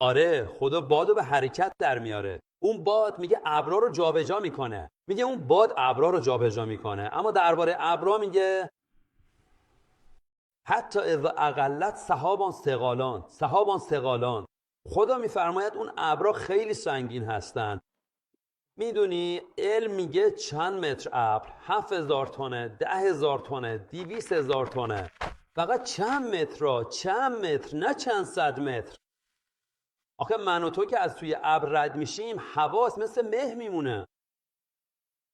آره، خدا بادو به حرکت در میاره. اون باد میگه ابرا رو جابجا میکنه. میگه اون باد ابرا رو جابجا میکنه. اما درباره ابرا میگه حتی اذا اقلت سحابان ثقالان. خدا میفرماید اون ابرا خیلی سنگین هستن. میدونی علم میگه چند متر ابر؟ 7000 تنه، 10,000 تنه، 200,000 تنه. فقط چند متر چند متر، نه چند صد متر. آخه من و تو که از توی ابر رد میشیم، حواس مثل مه میمونه.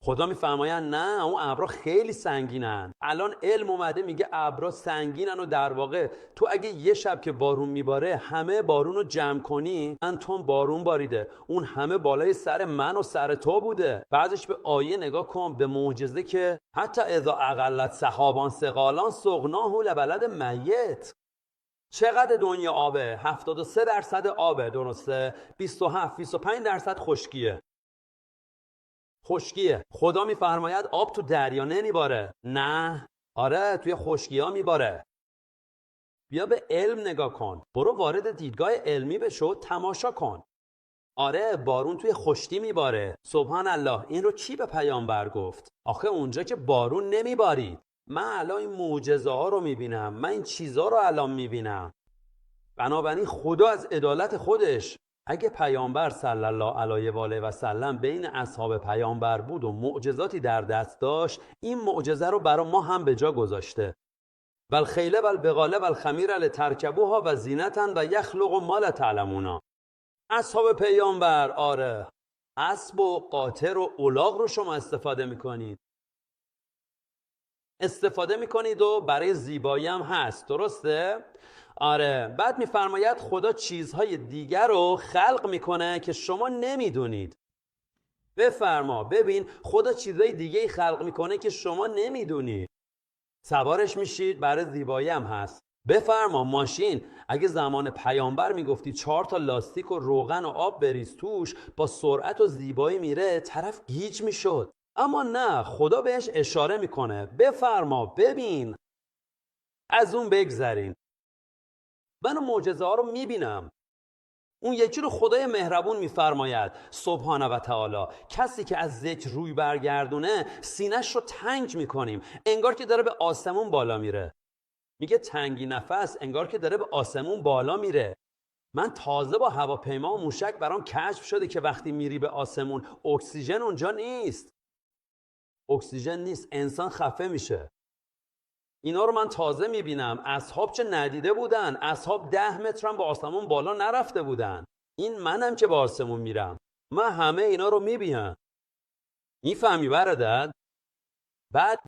خدا میفرماید نه، اون ابرا خیلی سنگینن. الان علم اومده میگه ابرا سنگینن و در واقع تو اگه یه شب که بارون میباره همه بارون رو جمع کنی، من تون بارون باریده، اون همه بالای سر من و سر تو بوده. بعدش به آیه نگاه کن، به معجزه که حتی اذا اقلت سحابان ثقالان سقناه لبلد میت. چقدر دنیا آبه؟ 73% آبه، درسته؟ 27-25% خشکیه. خدا میفرماید آب تو دریا نمیباره. نه، آره، توی خشکی ها میباره. بیا به علم نگاه کن، برو وارد دیدگاه علمی بشو، تماشا کن. آره، بارون توی خشکی میباره. سبحان الله، این رو کی به پیامبر گفت؟ آخه اونجا که بارون نمیبارید. من الان این معجزه ها رو میبینم، من این چیزها رو الان میبینم. بنابراین خدا از عدالت خودش، اگه پیامبر صلی الله علیه و آله و سلم بین اصحاب پیامبر بود و معجزاتی در دست داشت، این معجزه رو برای ما هم به جا گذاشته. والخیل والبغال والخمیر لترکبوها و زینتا و یخلق ما لا تعلمون. اصحاب پیامبر، آره، اسب و قاطر و الاغ رو شما استفاده میکنید و برای زیبایی هم هست، درسته؟ آره. بعد میفرماید خدا چیزهای دیگر رو خلق میکنه که شما نمیدونید. بفرما ببین، خدا چیزهای دیگه خلق میکنه که شما نمیدونید. سوارش میشید، برای زیبایی هم هست. بفرما ماشین، اگه زمان پیامبر میگفتی 4 تا لاستیک و روغن و آب بریز توش، با سرعت و زیبایی میره، طرف گیج میشد. اما نه، خدا بهش اشاره میکنه، بفرما ببین. از اون بگذرین. من معجزه ها رو میبینم. اون یکی رو خدای مهربون میفرماید سبحانه و تعالی، کسی که از ذکر روی برگردونه سینش رو تنگ میکنیم، انگار که داره به آسمون بالا میره. میگه تنگی نفس، انگار که داره به آسمون بالا میره. من تازه با هواپیما و موشک برام کشف شده که وقتی میری به آسمون اکسیژن اونجا نیست. اکسیژن نیست، انسان خفه میشه. اینا رو من تازه میبینم. اصحاب چه ندیده بودن؟ اصحاب 10 متر هم به آسمون بالا نرفته بودن. این منم که به آسمون میرم، من همه اینا رو میبینم. میفهمی برادر؟ بعد